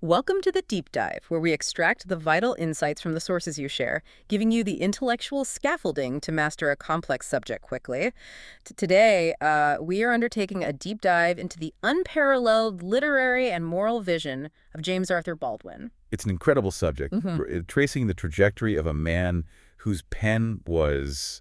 Welcome to the Deep Dive, where we extract the vital insights from the sources you share, giving you the intellectual scaffolding to master a complex subject quickly. Today, we are undertaking a deep dive into the unparalleled literary and moral vision of James Arthur Baldwin. It's an incredible subject, tracing the trajectory of a man whose pen was,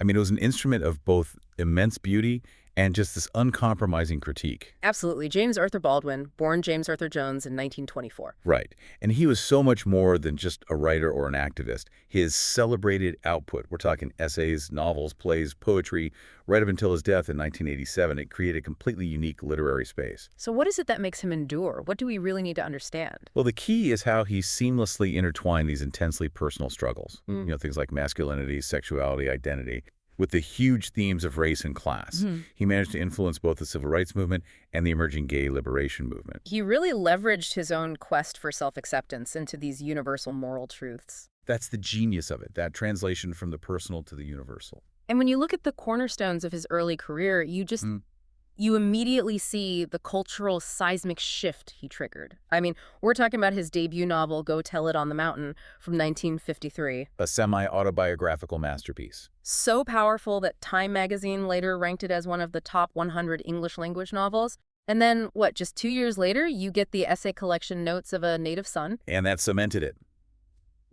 it was an instrument of both immense beauty and just this uncompromising critique. Absolutely. James Arthur Baldwin, born James Arthur Jones in 1924. Right. And he was so much more than just a writer or an activist. His celebrated output, we're talking essays, novels, plays, poetry, right up until his death in 1987, it created a completely unique literary space. So what is it that makes him endure? What do we really need to understand? Well, the key is how he seamlessly intertwined these intensely personal struggles, things like masculinity, sexuality, identity, with the huge themes of race and class. He managed to influence both the civil rights movement and the emerging gay liberation movement. He really leveraged his own quest for self-acceptance into these universal moral truths. That's the genius of it, that translation from the personal to the universal. And when you look at the cornerstones of his early career, you immediately see the cultural seismic shift he triggered. We're talking about his debut novel, Go Tell It on the Mountain, from 1953. A semi-autobiographical masterpiece. So powerful that Time magazine later ranked it as one of the top 100 English-language novels. And then, just 2 years later, you get the essay collection Notes of a Native Son. And that cemented it.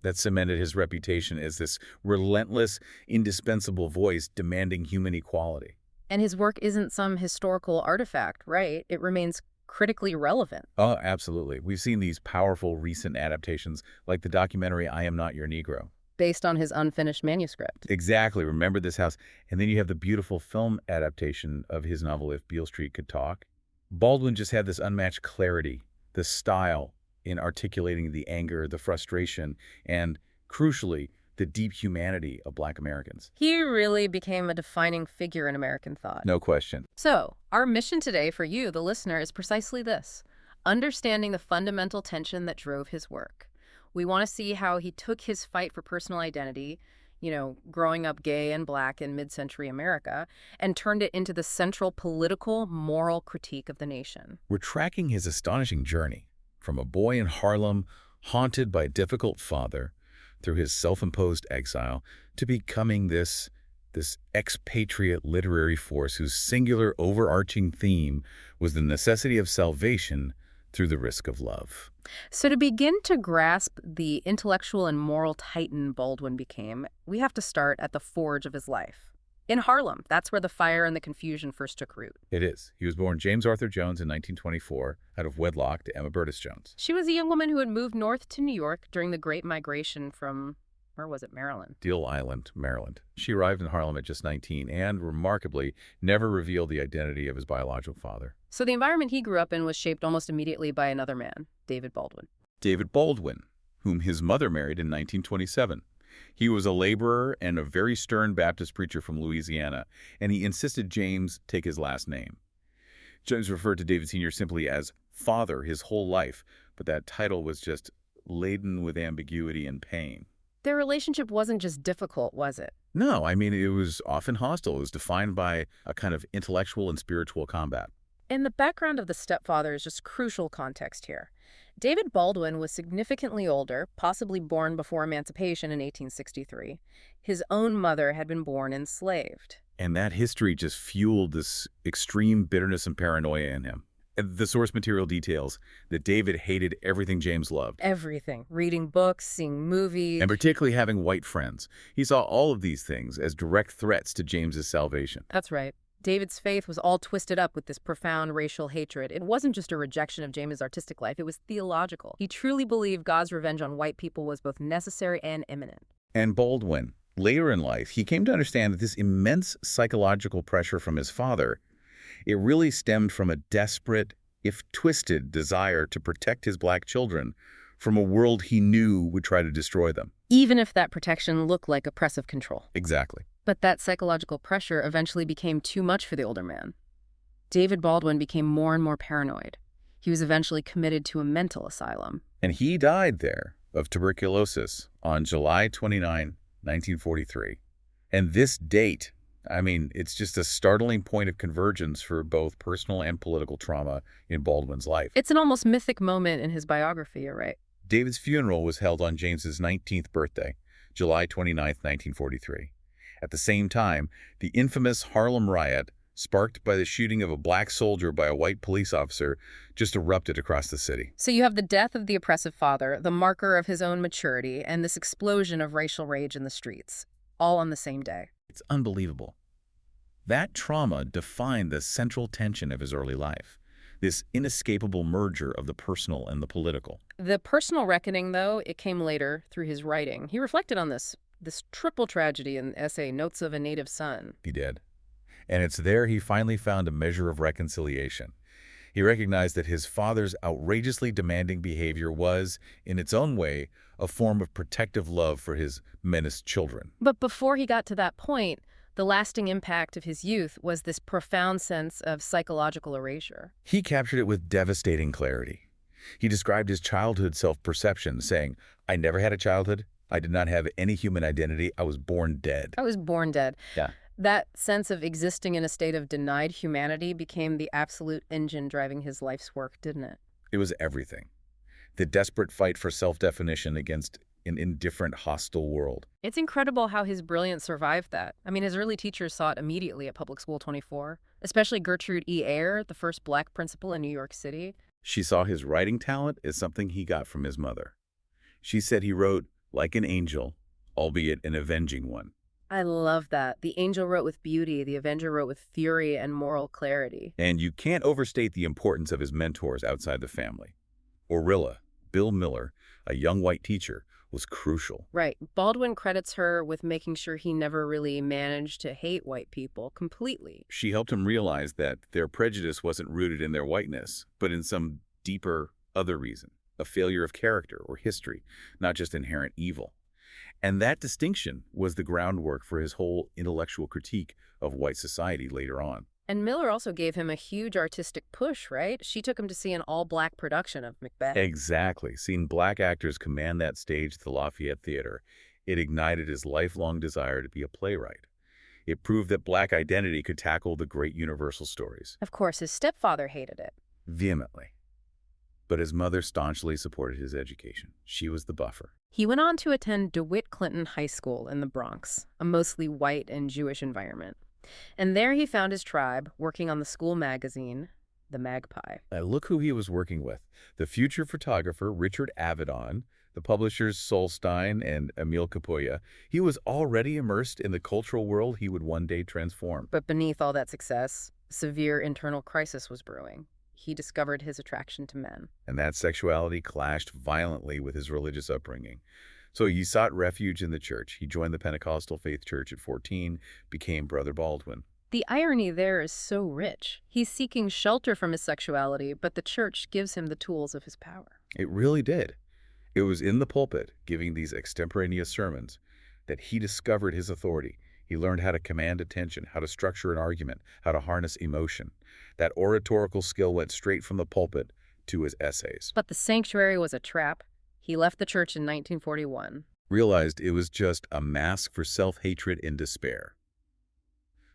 That cemented his reputation as this relentless, indispensable voice demanding human equality. And his work isn't some historical artifact, right? It remains critically relevant. Oh, absolutely. We've seen these powerful recent adaptations, like the documentary I Am Not Your Negro. Based on his unfinished manuscript. Exactly. Remember This House. And then you have the beautiful film adaptation of his novel If Beale Street Could Talk. Baldwin just had this unmatched clarity, the style in articulating the anger, the frustration, and, crucially, the deep humanity of Black Americans. He really became a defining figure in American thought. No question. So, our mission today for you, the listener, is precisely this: understanding the fundamental tension that drove his work. We want to see how he took his fight for personal identity, growing up gay and Black in mid-century America, and turned it into the central political, moral critique of the nation. We're tracking his astonishing journey from a boy in Harlem, haunted by a difficult father, through his self-imposed exile, to becoming this expatriate literary force whose singular overarching theme was the necessity of salvation through the risk of love. So to begin to grasp the intellectual and moral titan Baldwin became, we have to start at the forge of his life. In Harlem, that's where the fire and the confusion first took root. It is. He was born James Arthur Jones in 1924 out of wedlock to Emma Burtis Jones. She was a young woman who had moved north to New York during the Great Migration from, where was it, Maryland? Deal Island, Maryland. She arrived in Harlem at just 19 and, remarkably, never revealed the identity of his biological father. So the environment he grew up in was shaped almost immediately by another man, David Baldwin. David Baldwin, whom his mother married in 1927. He was a laborer and a very stern Baptist preacher from Louisiana, and he insisted James take his last name. James referred to David Sr. simply as father his whole life, but that title was just laden with ambiguity and pain. Their relationship wasn't just difficult, was it? No, it was often hostile. It was defined by a kind of intellectual and spiritual combat. And the background of the stepfather is just crucial context here. David Baldwin was significantly older, possibly born before emancipation in 1863. His own mother had been born enslaved. And that history just fueled this extreme bitterness and paranoia in him. The source material details that David hated everything James loved. Everything. Reading books, seeing movies. And particularly having white friends. He saw all of these things as direct threats to James's salvation. That's right. David's faith was all twisted up with this profound racial hatred. It wasn't just a rejection of James's artistic life, it was theological. He truly believed God's revenge on white people was both necessary and imminent. And Baldwin, later in life, he came to understand that this immense psychological pressure from his father, it really stemmed from a desperate, if twisted, desire to protect his Black children from a world he knew would try to destroy them. Even if that protection looked like oppressive control. Exactly. But that psychological pressure eventually became too much for the older man. David Baldwin became more and more paranoid. He was eventually committed to a mental asylum. And he died there of tuberculosis on July 29, 1943. And this date, I mean, it's just a startling point of convergence for both personal and political trauma in Baldwin's life. It's an almost mythic moment in his biography, you're right. David's funeral was held on James's 19th birthday, July 29, 1943. At the same time, the infamous Harlem riot, sparked by the shooting of a black soldier by a white police officer, just erupted across the city. So you have the death of the oppressive father, the marker of his own maturity, and this explosion of racial rage in the streets, all on the same day. It's unbelievable. That trauma defined the central tension of his early life, this inescapable merger of the personal and the political. The personal reckoning, though, it came later through his writing. He reflected on this triple tragedy in the essay Notes of a Native Son. He did. And it's there he finally found a measure of reconciliation. He recognized that his father's outrageously demanding behavior was, in its own way, a form of protective love for his menaced children. But before he got to that point, the lasting impact of his youth was this profound sense of psychological erasure. He captured it with devastating clarity. He described his childhood self-perception, saying, "I never had a childhood. I did not have any human identity. I was born dead." I was born dead. Yeah. That sense of existing in a state of denied humanity became the absolute engine driving his life's work, didn't it? It was everything. The desperate fight for self-definition against an indifferent, hostile world. It's incredible how his brilliance survived that. I mean, his early teachers saw it immediately at Public School 24, especially Gertrude E. Ayer, the first black principal in New York City. She saw his writing talent as something he got from his mother. She said he wrote like an angel, albeit an avenging one. I love that. The angel wrote with beauty, the avenger wrote with fury and moral clarity. And you can't overstate the importance of his mentors outside the family. Orilla, Bill Miller, a young white teacher, was crucial. Right. Baldwin credits her with making sure he never really managed to hate white people completely. She helped him realize that their prejudice wasn't rooted in their whiteness, but in some deeper other reason, a failure of character or history, not just inherent evil. And that distinction was the groundwork for his whole intellectual critique of white society later on. And Miller also gave him a huge artistic push, right? She took him to see an all-black production of Macbeth. Exactly. Seeing black actors command that stage at the Lafayette Theater, it ignited his lifelong desire to be a playwright. It proved that black identity could tackle the great universal stories. Of course, his stepfather hated it. Vehemently. But his mother staunchly supported his education. She was the buffer. He went on to attend DeWitt Clinton High School in the Bronx, a mostly white and Jewish environment. And there he found his tribe, working on the school magazine, The Magpie. And look who he was working with. The future photographer, Richard Avedon, the publishers Solstein and Emile Kapoya. He was already immersed in the cultural world he would one day transform. But beneath all that success, severe internal crisis was brewing. He discovered his attraction to men. And that sexuality clashed violently with his religious upbringing. So he sought refuge in the church. He joined the Pentecostal Faith Church at 14, became Brother Baldwin. The irony there is so rich. He's seeking shelter from his sexuality, but the church gives him the tools of his power. It really did. It was in the pulpit, giving these extemporaneous sermons, that he discovered his authority. He learned how to command attention, how to structure an argument, how to harness emotion. That oratorical skill went straight from the pulpit to his essays. But the sanctuary was a trap. He left the church in 1941. Realized it was just a mask for self-hatred and despair.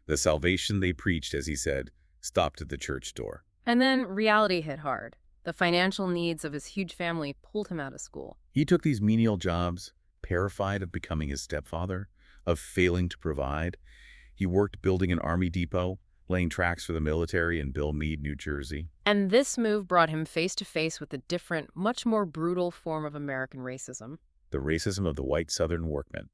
The salvation they preached, as he said, stopped at the church door. And then reality hit hard. The financial needs of his huge family pulled him out of school. He took these menial jobs, terrified of becoming his stepfather, of failing to provide. He worked building an army depot, laying tracks for the military in Bill Meade, New Jersey. And this move brought him face to face with a different, much more brutal form of American racism. The racism of the white Southern workmen.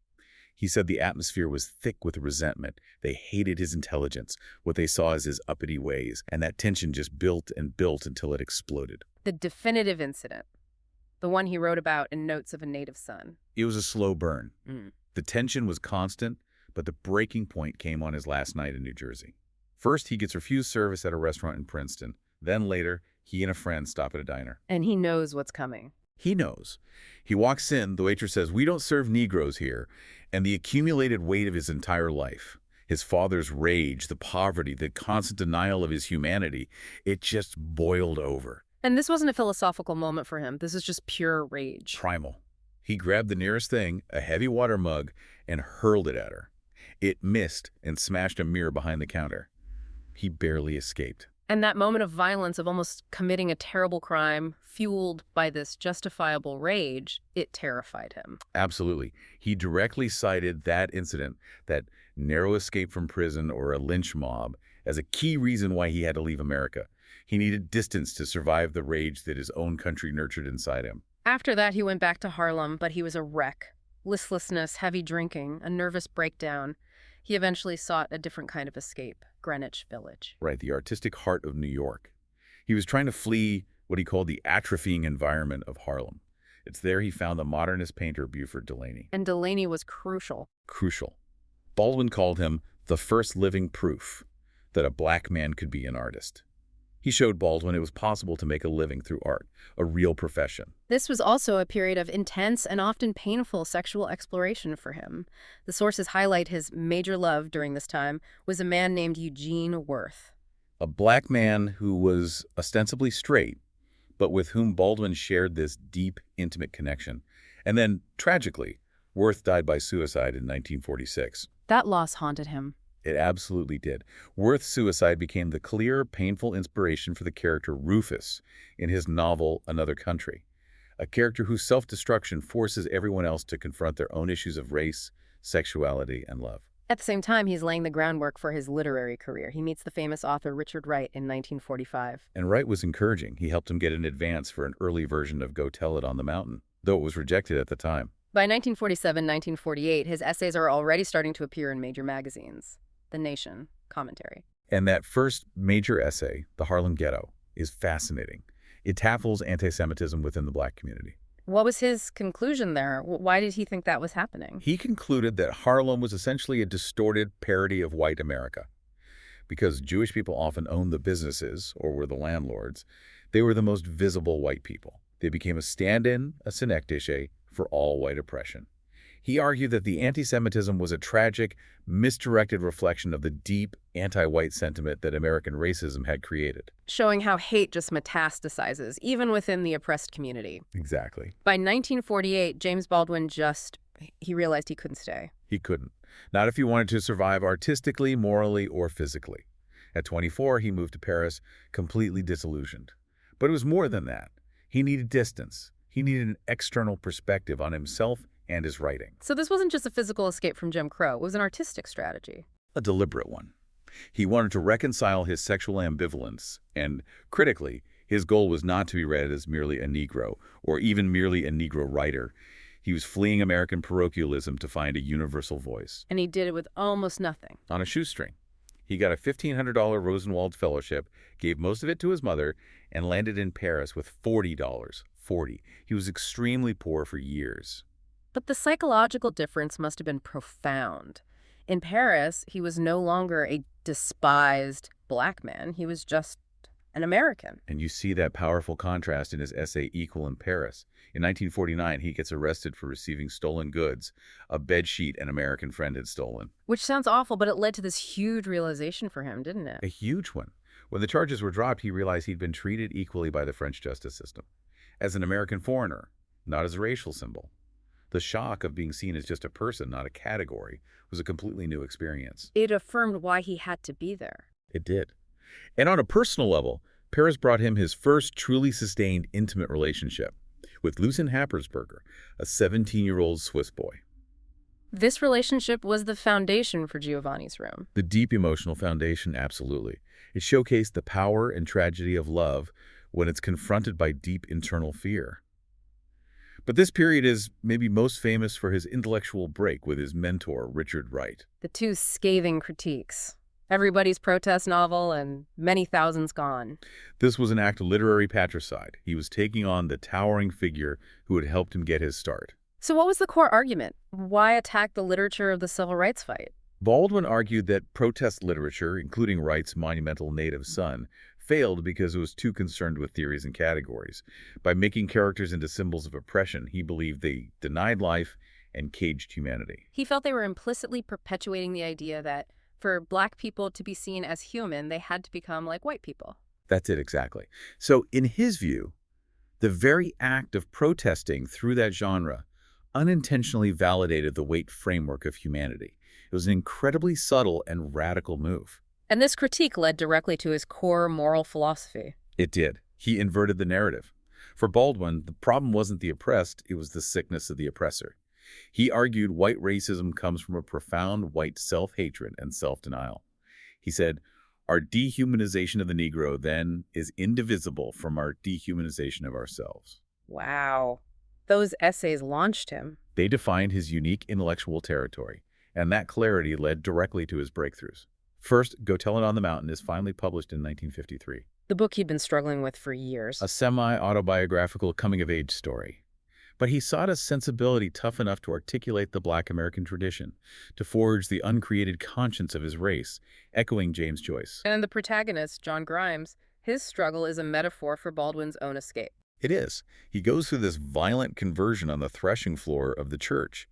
He said the atmosphere was thick with resentment. They hated his intelligence, what they saw as his uppity ways, and that tension just built and built until it exploded. The definitive incident, the one he wrote about in Notes of a Native Son. It was a slow burn. Mm. The tension was constant, but the breaking point came on his last night in New Jersey. First, he gets refused service at a restaurant in Princeton. Then later, he and a friend stop at a diner. And he knows what's coming. He knows. He walks in, the waitress says, "We don't serve Negroes here." And the accumulated weight of his entire life, his father's rage, the poverty, the constant denial of his humanity, it just boiled over. And this wasn't a philosophical moment for him. This is just pure rage. Primal. He grabbed the nearest thing, a heavy water mug, and hurled it at her. It missed and smashed a mirror behind the counter. He barely escaped. And that moment of violence, of almost committing a terrible crime, fueled by this justifiable rage, it terrified him. Absolutely. He directly cited that incident, that narrow escape from prison or a lynch mob, as a key reason why he had to leave America. He needed distance to survive the rage that his own country nurtured inside him. After that, he went back to Harlem, but he was a wreck. Listlessness, heavy drinking, a nervous breakdown. He eventually sought a different kind of escape, Greenwich Village. Right, the artistic heart of New York. He was trying to flee what he called the atrophying environment of Harlem. It's there he found the modernist painter Buford Delaney. And Delaney was crucial. Crucial. Baldwin called him the first living proof that a black man could be an artist. He showed Baldwin it was possible to make a living through art, a real profession. This was also a period of intense and often painful sexual exploration for him. The sources highlight his major love during this time was a man named Eugene Worth. A black man who was ostensibly straight, but with whom Baldwin shared this deep, intimate connection. And then, tragically, Worth died by suicide in 1946. That loss haunted him. It absolutely did. Worth's suicide became the clear, painful inspiration for the character Rufus in his novel Another Country, a character whose self-destruction forces everyone else to confront their own issues of race, sexuality, and love. At the same time, he's laying the groundwork for his literary career. He meets the famous author Richard Wright in 1945. And Wright was encouraging. He helped him get an advance for an early version of Go Tell It on the Mountain, though it was rejected at the time. By 1947, 1948, his essays are already starting to appear in major magazines. The Nation, Commentary. And that first major essay, The Harlem Ghetto, is fascinating. It tackles anti-Semitism within the black community. What was his conclusion there? Why did he think that was happening? He concluded that Harlem was essentially a distorted parody of white America. Because Jewish people often owned the businesses, or were the landlords, they were the most visible white people. They became a stand-in, a synecdoche, for all white oppression. He argued that the anti-Semitism was a tragic, misdirected reflection of the deep anti-white sentiment that American racism had created. Showing how hate just metastasizes, even within the oppressed community. Exactly. By 1948, James Baldwin he realized he couldn't stay. He couldn't. Not if he wanted to survive artistically, morally, or physically. At 24, he moved to Paris, completely disillusioned. But it was more than that. He needed distance. He needed an external perspective on himself and his writing. So this wasn't just a physical escape from Jim Crow. It was an artistic strategy. A deliberate one. He wanted to reconcile his sexual ambivalence, and critically, his goal was not to be read as merely a Negro, or even merely a Negro writer. He was fleeing American parochialism to find a universal voice. And he did it with almost nothing. On a shoestring. He got a $1,500 Rosenwald Fellowship, gave most of it to his mother, and landed in Paris with $40. He was extremely poor for years. But the psychological difference must have been profound. In Paris, he was no longer a despised black man. He was just an American. And you see that powerful contrast in his essay Equal in Paris. In 1949, he gets arrested for receiving stolen goods, a bedsheet an American friend had stolen. Which sounds awful, but it led to this huge realization for him, didn't it? A huge one. When the charges were dropped, he realized he'd been treated equally by the French justice system. As an American foreigner, not as a racial symbol. The shock of being seen as just a person, not a category, was a completely new experience. It affirmed why he had to be there. It did. And on a personal level, Paris brought him his first truly sustained intimate relationship with Lucien Happersberger, a 17-year-old Swiss boy. This relationship was the foundation for Giovanni's Room. The deep emotional foundation, absolutely. It showcased the power and tragedy of love when it's confronted by deep internal fear. But this period is maybe most famous for his intellectual break with his mentor, Richard Wright. The two scathing critiques. Everybody's Protest novel and Many Thousands Gone. This was an act of literary patricide. He was taking on the towering figure who had helped him get his start. So what was the core argument? Why attack the literature of the civil rights fight? Baldwin argued that protest literature, including Wright's monumental Native Son, failed because it was too concerned with theories and categories. By making characters into symbols of oppression, he believed they denied life and caged humanity. He felt they were implicitly perpetuating the idea that for black people to be seen as human, they had to become like white people. That's it, exactly. So in his view, the very act of protesting through that genre unintentionally validated the weight framework of humanity, It was an incredibly subtle and radical move. And this critique led directly to his core moral philosophy. It did. He inverted the narrative. For Baldwin, the problem wasn't the oppressed, it was the sickness of the oppressor. He argued white racism comes from a profound white self-hatred and self-denial. He said, our dehumanization of the Negro, then, is indivisible from our dehumanization of ourselves. Wow. Those essays launched him. They defined his unique intellectual territory, and that clarity led directly to his breakthroughs. First, Go Tell It on the Mountain is finally published in 1953. The book he'd been struggling with for years. A semi-autobiographical coming-of-age story. But he sought a sensibility tough enough to articulate the Black American tradition, to forge the uncreated conscience of his race, echoing James Joyce. And the protagonist, John Grimes, his struggle is a metaphor for Baldwin's own escape. It is. He goes through this violent conversion on the threshing floor of the church.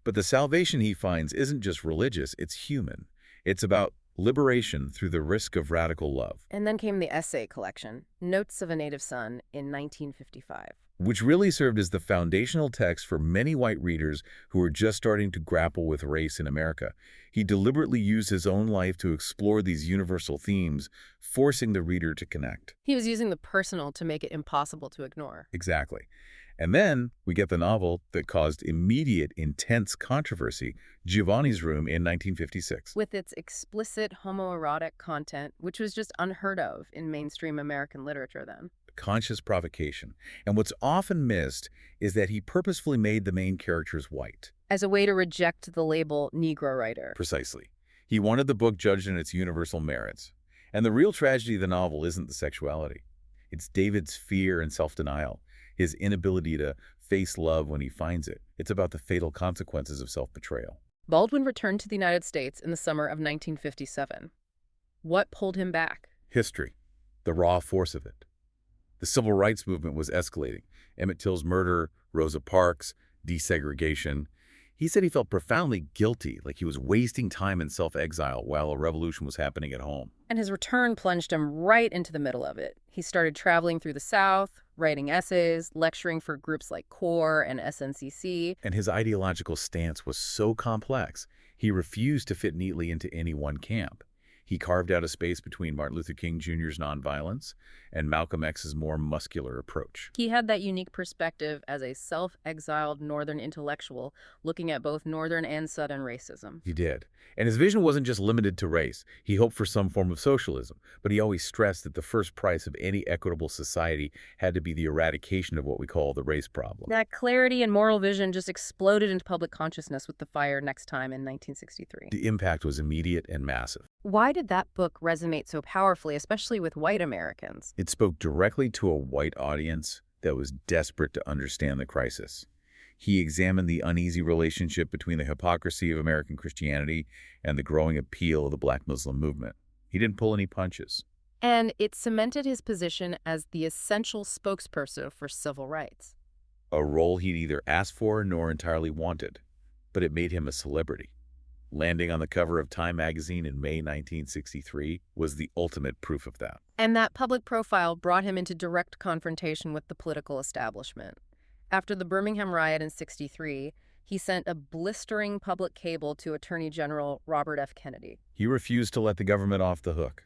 But the salvation he finds isn't just religious, it's human. It's about liberation through the risk of radical love. And then came the essay collection, Notes of a Native Son, in 1955. Which really served as the foundational text for many white readers who were just starting to grapple with race in America. He deliberately used his own life to explore these universal themes, forcing the reader to connect. He was using the personal to make it impossible to ignore. Exactly. And then we get the novel that caused immediate, intense controversy, Giovanni's Room in 1956. With its explicit homoerotic content, which was just unheard of in mainstream American literature then. Conscious provocation. And what's often missed is that he purposefully made the main characters white. As a way to reject the label Negro writer. Precisely. He wanted the book judged on its universal merits. And the real tragedy of the novel isn't the sexuality. It's David's fear and self-denial, his inability to face love when he finds it. It's about the fatal consequences of self-betrayal. Baldwin returned to the United States in the summer of 1957. What pulled him back? History. The raw force of it. The civil rights movement was escalating. Emmett Till's murder, Rosa Parks, desegregation. He said he felt profoundly guilty, like he was wasting time in self-exile while a revolution was happening at home. And his return plunged him right into the middle of it. He started traveling through the South, writing essays, lecturing for groups like CORE and SNCC. And his ideological stance was so complex, he refused to fit neatly into any one camp. He carved out a space between Martin Luther King Jr.'s nonviolence and Malcolm X's more muscular approach. He had that unique perspective as a self-exiled Northern intellectual looking at both Northern and Southern racism. He did. And his vision wasn't just limited to race. He hoped for some form of socialism, but he always stressed that the first price of any equitable society had to be the eradication of what we call the race problem. That clarity and moral vision just exploded into public consciousness with The Fire Next Time in 1963. The impact was immediate and massive. Why did that book resonate so powerfully, especially with white Americans? It spoke directly to a white audience that was desperate to understand the crisis. He examined the uneasy relationship between the hypocrisy of American Christianity and the growing appeal of the Black Muslim movement. He didn't pull any punches. And it cemented his position as the essential spokesperson for civil rights. A role he'd neither asked for nor entirely wanted, but it made him a celebrity. Landing on the cover of Time magazine in May 1963 was the ultimate proof of that. And that public profile brought him into direct confrontation with the political establishment. After the Birmingham riot in '63, he sent a blistering public cable to Attorney General Robert F. Kennedy. He refused to let the government off the hook.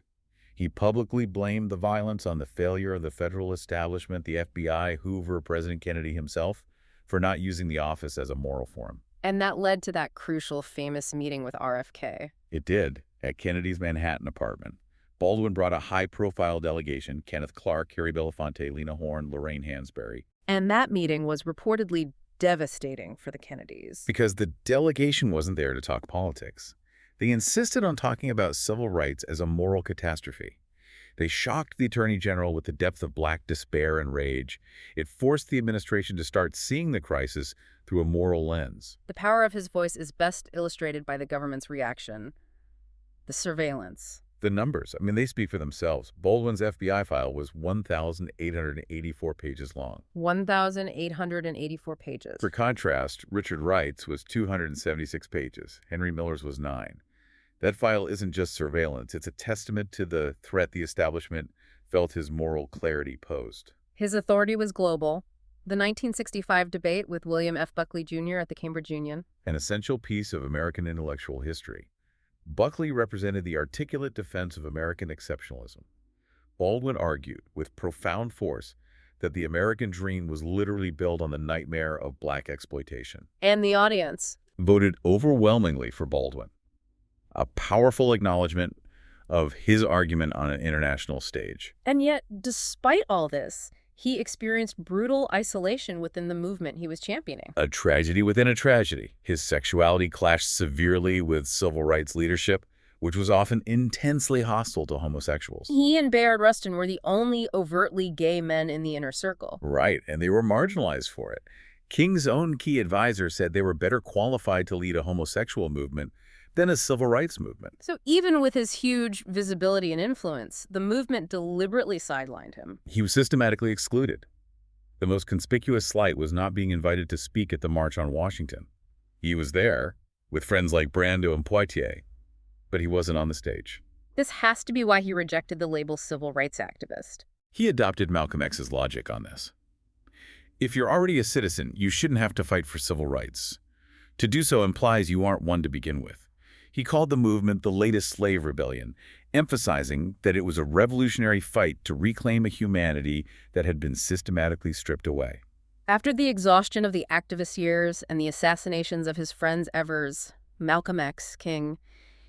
He publicly blamed the violence on the failure of the federal establishment, the FBI, Hoover, President Kennedy himself, for not using the office as a moral forum. And that led to that crucial, famous meeting with RFK. It did, at Kennedy's Manhattan apartment. Baldwin brought a high-profile delegation, Kenneth Clark, Harry Belafonte, Lena Horne, Lorraine Hansberry. And that meeting was reportedly devastating for the Kennedys. Because the delegation wasn't there to talk politics. They insisted on talking about civil rights as a moral catastrophe. They shocked the Attorney General with the depth of Black despair and rage. It forced the administration to start seeing the crisis through a moral lens. The power of his voice is best illustrated by the government's reaction. The surveillance. The numbers, they speak for themselves. Baldwin's FBI file was 1,884 pages long. 1,884 pages. For contrast, Richard Wright's was 276 pages. Henry Miller's was 9. That file isn't just surveillance. It's a testament to the threat the establishment felt his moral clarity posed. His authority was global, The 1965 debate with William F. Buckley Jr. at the Cambridge Union. An essential piece of American intellectual history. Buckley represented the articulate defense of American exceptionalism. Baldwin argued, with profound force, that the American dream was literally built on the nightmare of black exploitation. And the audience Voted overwhelmingly for Baldwin. A powerful acknowledgement of his argument on an international stage. And yet, despite all this, he experienced brutal isolation within the movement he was championing. A tragedy within a tragedy. His sexuality clashed severely with civil rights leadership, which was often intensely hostile to homosexuals. He and Bayard Rustin were the only overtly gay men in the inner circle. Right, and they were marginalized for it. King's own key advisor said they were better qualified to lead a homosexual movement than a civil rights movement. So even with his huge visibility and influence, the movement deliberately sidelined him. He was systematically excluded. The most conspicuous slight was not being invited to speak at the March on Washington. He was there, with friends like Brando and Poitier, but he wasn't on the stage. This has to be why he rejected the label civil rights activist. He adopted Malcolm X's logic on this. If you're already a citizen, you shouldn't have to fight for civil rights. To do so implies you aren't one to begin with. He called the movement the latest slave rebellion, emphasizing that it was a revolutionary fight to reclaim a humanity that had been systematically stripped away. After the exhaustion of the activist years and the assassinations of his friends Evers, Malcolm X, King,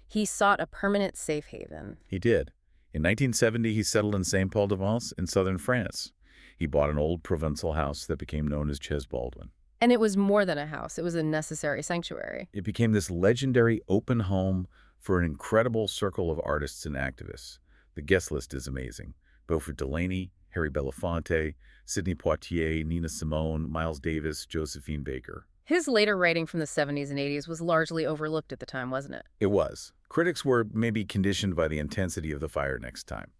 he sought a permanent safe haven. He did. In 1970, he settled in Saint-Paul-de-Vence in southern France. He bought an old Provençal house that became known as James Baldwin. And it was more than a house. It was a necessary sanctuary. It became this legendary open home for an incredible circle of artists and activists. The guest list is amazing. Beaufort Delaney, Harry Belafonte, Sidney Poitier, Nina Simone, Miles Davis, Josephine Baker. His later writing from the 70s and 80s was largely overlooked at the time, wasn't it? It was. Critics were maybe conditioned by the intensity of the fire next time.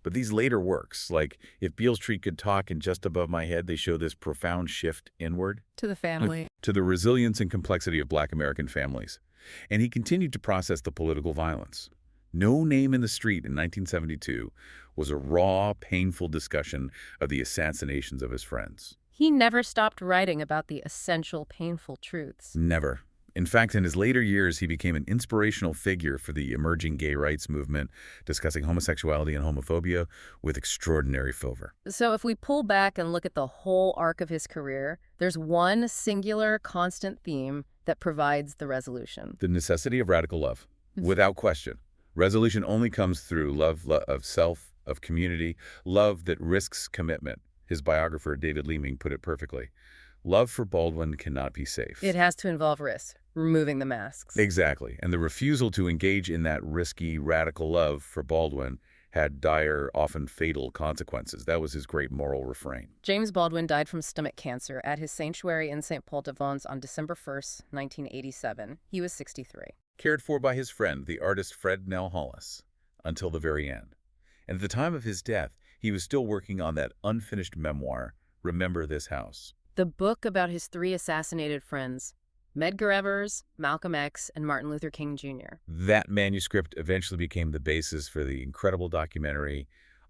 But these later works, like If Beale Street Could Talk and Just Above My Head, they show this profound shift inward. To the family. To the resilience and complexity of Black American families. And he continued to process the political violence. No Name in the Street in 1972 was a raw, painful discussion of the assassinations of his friends. He never stopped writing about the essential, painful truths. Never. In fact, in his later years, he became an inspirational figure for the emerging gay rights movement, discussing homosexuality and homophobia with extraordinary fervor. So if we pull back and look at the whole arc of his career, there's one singular, constant theme that provides the resolution. The necessity of radical love, without question. Resolution only comes through love of self, of community, love that risks commitment. His biographer, David Leeming, put it perfectly. Love for Baldwin cannot be safe. It has to involve risk, removing the masks. Exactly. And the refusal to engage in that risky, radical love for Baldwin had dire, often fatal consequences. That was his great moral refrain. James Baldwin died from stomach cancer at his sanctuary in Saint-Paul-de-Vence on December 1st, 1987. He was 63. Cared for by his friend, the artist Fred Nell Hollis, until the very end. And at the time of his death, he was still working on that unfinished memoir, Remember This House. The book about his three assassinated friends, Medgar Evers, Malcolm X, and Martin Luther King Jr. That manuscript eventually became the basis for the incredible documentary,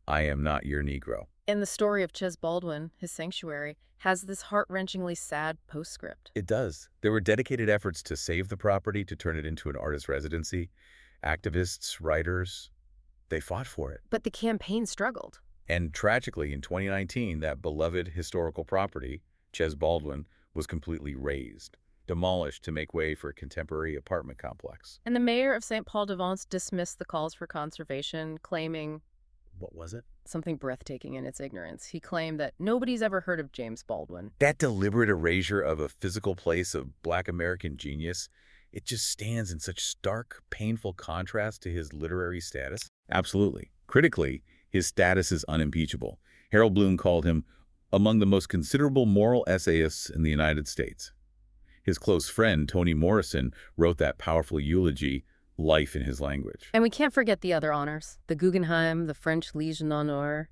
I Am Not Your Negro. And the story of James Baldwin, his sanctuary, has this heart-wrenchingly sad postscript. It does. There were dedicated efforts to save the property, to turn it into an artist residency. Activists, writers, they fought for it. But the campaign struggled. And tragically, in 2019, that beloved historical property, James Baldwin, was completely razed, demolished to make way for a contemporary apartment complex. And the mayor of Saint-Paul-de-Vence dismissed the calls for conservation, claiming... What was it? Something breathtaking in its ignorance. He claimed that nobody's ever heard of James Baldwin. That deliberate erasure of a physical place of Black American genius, it just stands in such stark, painful contrast to his literary status. Absolutely. Critically, his status is unimpeachable. Harold Bloom called him among the most considerable moral essayists in the United States. His close friend, Toni Morrison, wrote that powerful eulogy, Life in His Language. And we can't forget the other honors, the Guggenheim, the French Legion d'Honneur.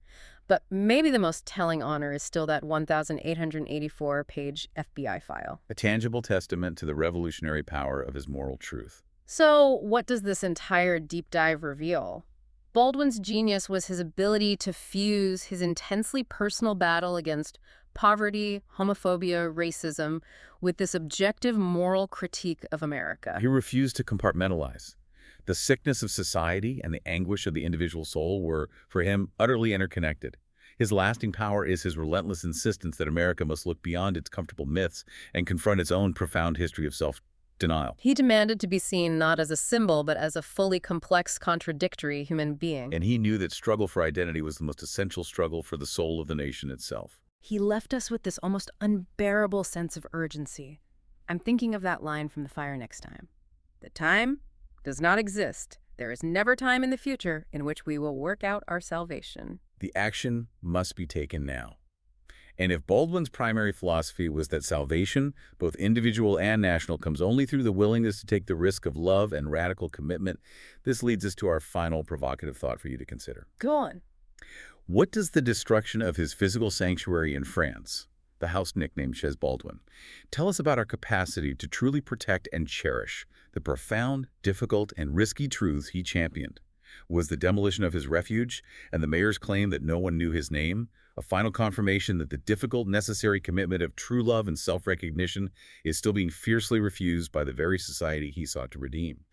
But maybe the most telling honor is still that 1,884-page FBI file. A tangible testament to the revolutionary power of his moral truth. So what does this entire deep dive reveal? Baldwin's genius was his ability to fuse his intensely personal battle against poverty, homophobia, racism, with this objective moral critique of America. He refused to compartmentalize. The sickness of society and the anguish of the individual soul were, for him, utterly interconnected. His lasting power is his relentless insistence that America must look beyond its comfortable myths and confront its own profound history of self-denial. He demanded to be seen not as a symbol, but as a fully complex, contradictory human being. And he knew that struggle for identity was the most essential struggle for the soul of the nation itself. He left us with this almost unbearable sense of urgency. I'm thinking of that line from The Fire Next Time. The time does not exist. There is never time in the future in which we will work out our salvation. The action must be taken now. And if Baldwin's primary philosophy was that salvation, both individual and national, comes only through the willingness to take the risk of love and radical commitment, this leads us to our final provocative thought for you to consider. Go on. What does the destruction of his physical sanctuary in France, the house nicknamed Chez Baldwin, tell us about our capacity to truly protect and cherish the profound, difficult, and risky truths he championed? Was the demolition of his refuge and the mayor's claim that no one knew his name a final confirmation that the difficult, necessary commitment of true love and self-recognition is still being fiercely refused by the very society he sought to redeem?